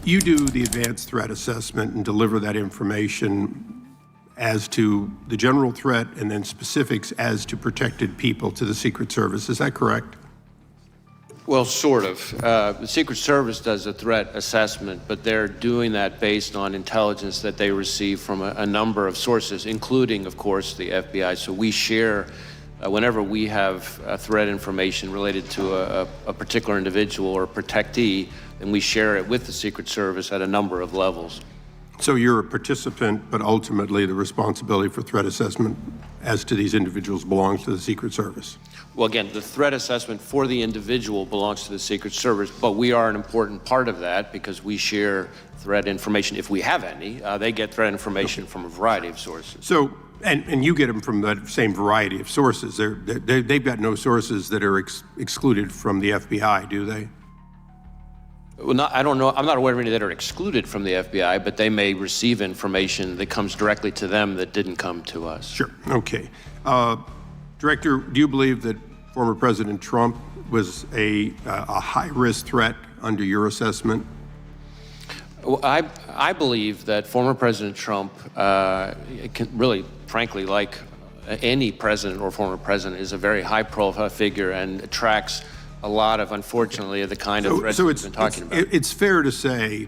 You do the advanced threat assessment and deliver that information as to the general threat and then specifics as to protected people to the Secret Service. Is that correct? Well, sort of. The Secret Service does a threat assessment, but they're doing that based on intelligence that they receive from a number of sources, including, of course, the FBI. So we share, whenever we have threat information related to a particular individual or protectee, then we share it with the Secret Service at a number of levels. So you're a participant, but ultimately the responsibility for threat assessment as to these individuals belongs to the Secret Service. Well, again, the threat assessment for the individual belongs to the Secret Service, but we are an important part of that because we share threat information, if we have any. They get threat information from a variety of sources. So, and you get them from that same variety of sources. They've got no sources that are excluded from the FBI, do they? Well, I don't know. I'm not aware of any that are excluded from the FBI, but they may receive information that comes directly to them that didn't come to us. Sure. Okay. Director, do you believe that former President Trump was a high-risk threat under your assessment? Well, I believe that former President Trump, really, frankly, like any president or former president, is a very high-profile figure and attracts a lot of, unfortunately, the kind of threats we've been talking about. It's fair to say,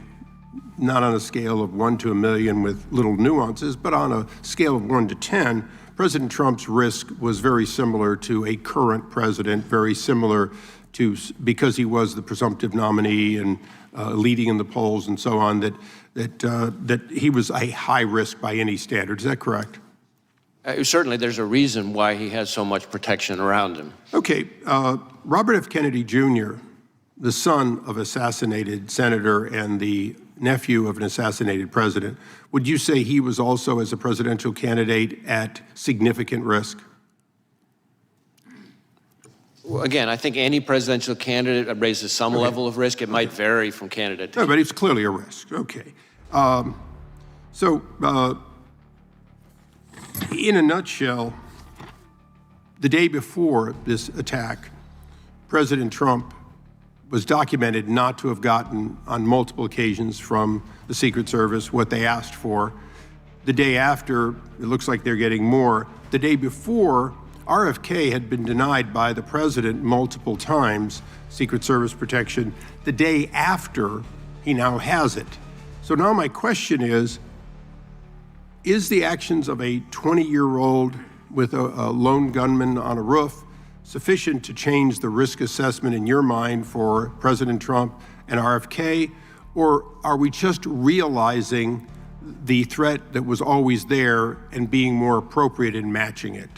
not on a scale of 1 to 1,000,000 with little nuances, but on a scale of 1 to 10, President Trump's risk was very similar to a current president, very similar to, because he was the presumptive nominee and leading in the polls and so on, that he was a high risk by any standard. Is that correct? Certainly, there's a reason why he has so much protection around him. Okay, Robert F. Kennedy Jr., the son of assassinated senator and the nephew of an assassinated president, would you say he was also, as a presidential candidate, at significant risk? Well, again, I think any presidential candidate raises some level of risk. It might vary from candidate to candidate. But it's clearly a risk. Okay. In a nutshell, the day before this attack, President Trump was documented not to have gotten on multiple occasions from the Secret Service what they asked for. The day after, it looks like they're getting more. The day before, RFK had been denied by the president multiple times, Secret Service protection. The day after, he now has it. So now my question is the actions of a 20-year-old with a lone gunman on a roof sufficient to change the risk assessment in your mind for President Trump and RFK, or are we just realizing the threat that was always there and being more appropriate in matching it?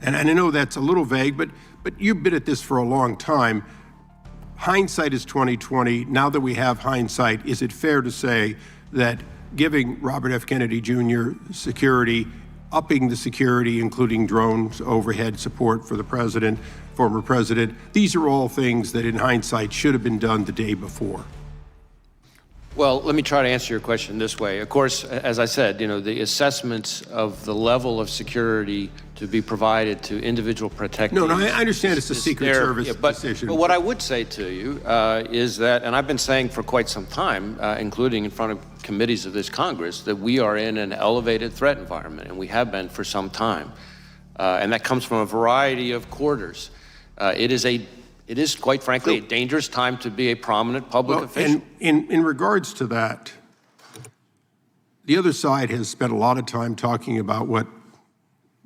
And I know that's a little vague, but you've been at this for a long time. Hindsight is 20/20. Now that we have hindsight, is it fair to say that giving Robert F. Kennedy Jr. security, upping the security, including drones, overhead support for the president, former president, these are all things that in hindsight should have been done the day before? Well, let me try to answer your question this way. Of course, as I said, the assessments of the level of security to be provided to individual protectees. No, I understand it's a Secret Service decision. But what I would say to you is that, and I've been saying for quite some time, including in front of committees of this Congress, that we are in an elevated threat environment, and we have been for some time. And that comes from a variety of quarters. It is, quite frankly, a dangerous time to be a prominent public official. And in regards to that, the other side has spent a lot of time talking about what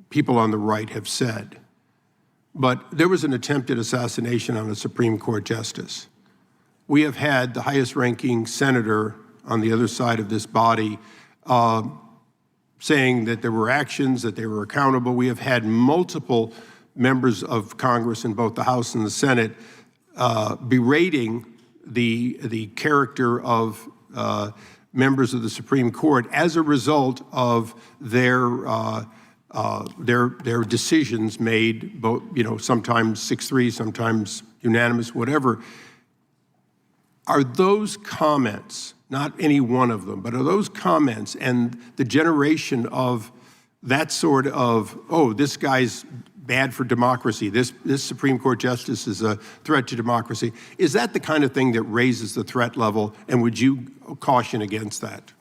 people on the right have said. But there was an attempted assassination on a Supreme Court justice. We have had the highest-ranking senator on the other side of this body saying that there were actions, that they were accountable. We have had multiple members of Congress in both the House and the Senate berating the character of members of the Supreme Court as a result of their decisions made, both, sometimes 6-3, sometimes unanimous, whatever. Are those comments, not any one of them, but are those comments and the generation of that sort of, oh, this guy's bad for democracy. This Supreme Court justice is a threat to democracy. Is that the kind of thing that raises the threat level, and would you caution against that?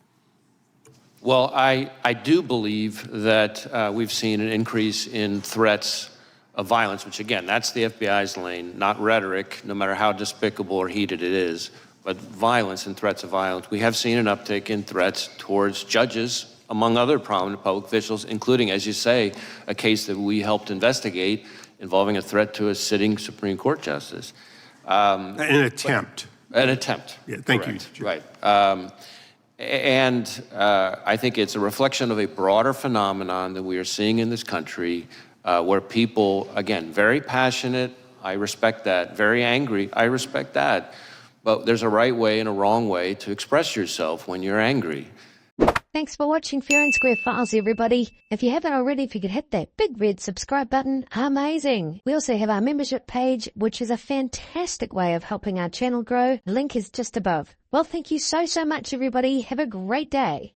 Well, I do believe that we've seen an increase in threats of violence, which again, that's the FBI's lane, not rhetoric, no matter how despicable or heated it is, but violence and threats of violence. We have seen an uptick in threats towards judges, among other prominent public officials, including, as you say, a case that we helped investigate involving a threat to a sitting Supreme Court justice. An attempt. An attempt. Yeah, thank correct. you. Right. I think it's a reflection of a broader phenomenon that we are seeing in this country, where people, again, very passionate, I respect that, very angry, I respect that, but there's a right way and a wrong way to express yourself when you're angry. Thanks for watching Fair and Square Files, everybody. If you haven't already, if you could hit that big red subscribe button, amazing. We also have our membership page, which is a fantastic way of helping our channel grow. The link is just above. Well, thank you so much, everybody. Have a great day.